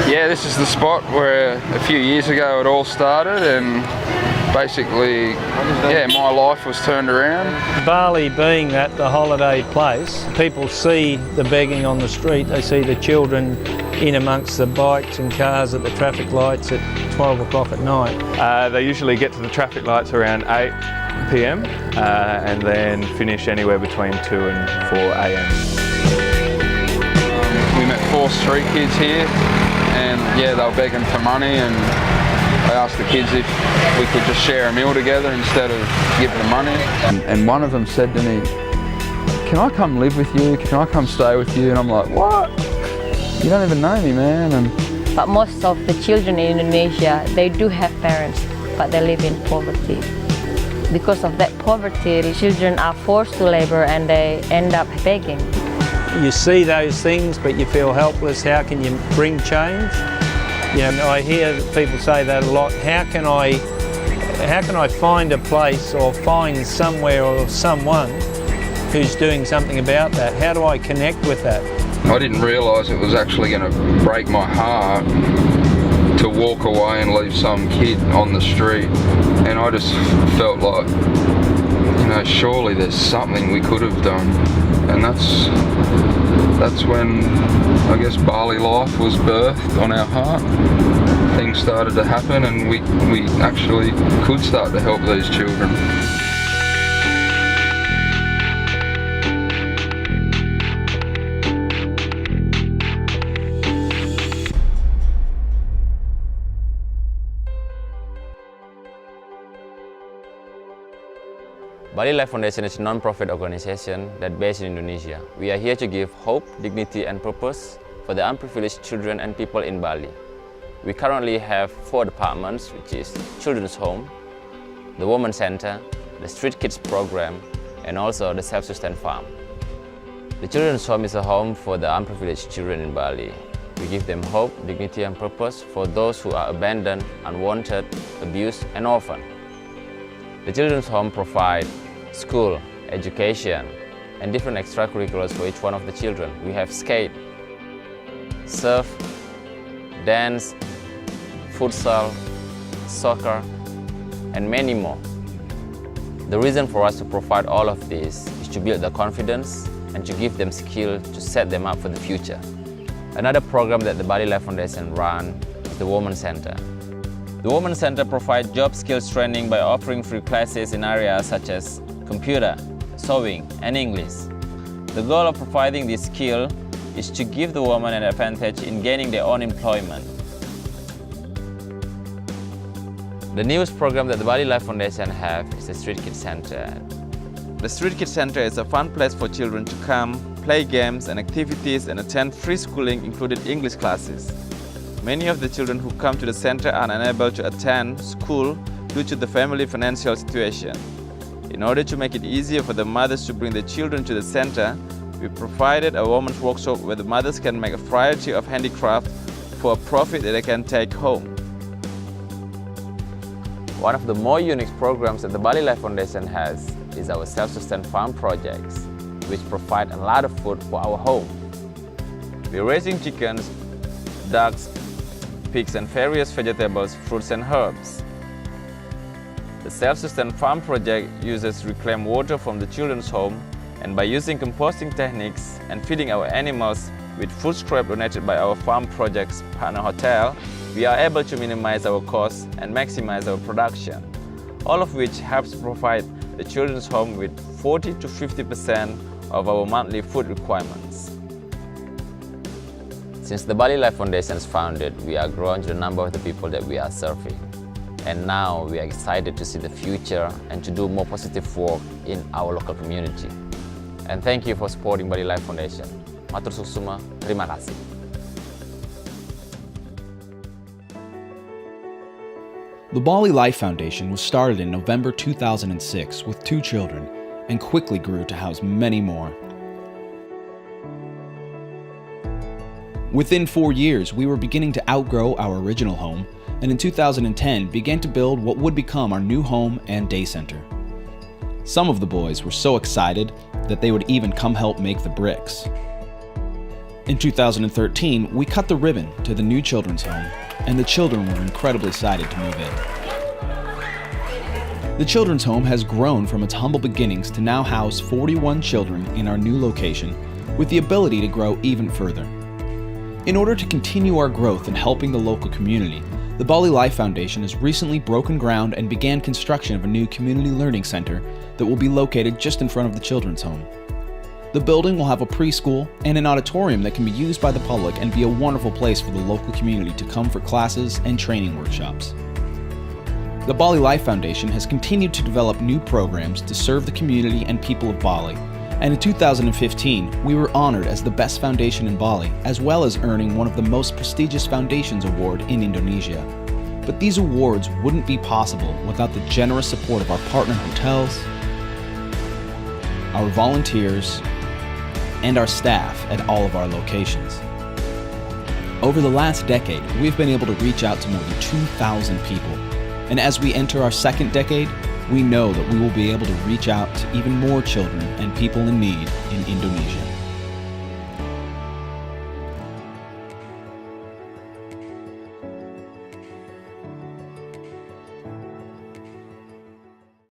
Yeah, this is the spot where a few years ago it all started, and basically, yeah, my life was turned around. Bali being that the holiday place, people see the begging on the street, they see the children in amongst the bikes and cars at the traffic lights at 12 o'clock at night. They usually get to the traffic lights around 8 p.m. And then finish anywhere between 2 and 4 a.m. We met 4 street kids here, and yeah, they were begging for money, and I asked the kids if we could just share a meal together instead of giving them money. And one of them said to me, "Can I come live with you? Can I come stay with you?" And I'm like, "What? You don't even know me, man." But most of the children in Indonesia, they do have parents, but they live in poverty. Because of that poverty, the children are forced to labor and they end up begging. You see those things, but you feel helpless. How can you bring change? You know, I hear people say that a lot. How can I find a place or find somewhere or someone who's doing something about that? How do I connect with that? I didn't realise it was actually going to break my heart to walk away and leave some kid on the street, and I just felt like, you know, surely there's something we could have done, and that's when I guess BaliLife was birthed on our heart. Things started to happen, and we actually could start to help these children. BaliLife Foundation is a non-profit organization that's based in Indonesia. We are here to give hope, dignity and purpose for the unprivileged children and people in Bali. We currently have 4 departments, which is Children's Home, the Women's Center, the Street Kids Program, and also the Self-Sustained Farm. The Children's Home is a home for the unprivileged children in Bali. We give them hope, dignity and purpose for those who are abandoned, unwanted, abused and orphaned. The Children's Home provides school, education, and different extracurriculars for each one of the children. We have skate, surf, dance, futsal, soccer, and many more. The reason for us to provide all of this is to build their confidence and to give them skill to set them up for the future. Another program that the BaliLife Foundation runs is the Women's Center. The Women's Center provides job skills training by offering free classes in areas such as computer, sewing, and English. The goal of providing this skill is to give the women an advantage in gaining their own employment. The newest program that the BaliLife Foundation has is the Street Kids Center. The Street Kids Center is a fun place for children to come, play games and activities, and attend free schooling, including English classes. Many of the children who come to the center are unable to attend school due to the family financial situation. In order to make it easier for the mothers to bring the children to the center, we provided a women's workshop where the mothers can make a variety of handicrafts for a profit that they can take home. One of the more unique programs that the BaliLife Foundation has is our self-sustained farm projects, which provide a lot of food for our home. We're raising chickens, ducks, pigs and various vegetables, fruits and herbs. The self-sustained farm project uses reclaimed water from the children's home, and by using composting techniques and feeding our animals with food scrap donated by our farm project's partner hotel, we are able to minimize our costs and maximize our production, all of which helps provide the children's home with 40 to 50% of our monthly food requirements. Since the BaliLife Foundation is founded, we are growing to the number of the people that we are serving. And now we are excited to see the future and to do more positive work in our local community. And thank you for supporting BaliLife Foundation. Matur suksuma, terima kasih. The BaliLife Foundation was started in November 2006 with 2 children and quickly grew to house many more. Within 4 years, we were beginning to outgrow our original home and in 2010 began to build what would become our new home and day center. Some of the boys were so excited that they would even come help make the bricks. In 2013, we cut the ribbon to the new children's home, and the children were incredibly excited to move in. The children's home has grown from its humble beginnings to now house 41 children in our new location, with the ability to grow even further. In order to continue our growth in helping the local community, the BaliLife Foundation has recently broken ground and began construction of a new community learning center that will be located just in front of the children's home. The building will have a preschool and an auditorium that can be used by the public and be a wonderful place for the local community to come for classes and training workshops. The BaliLife Foundation has continued to develop new programs to serve the community and people of Bali, and in 2015, we were honored as the best foundation in Bali, as well as earning one of the most prestigious foundations award in Indonesia. But these awards wouldn't be possible without the generous support of our partner hotels, our volunteers, and our staff at all of our locations. Over the last decade, we've been able to reach out to more than 2,000 people. And as we enter our second decade, we know that we will be able to reach out to even more children and people in need in Indonesia.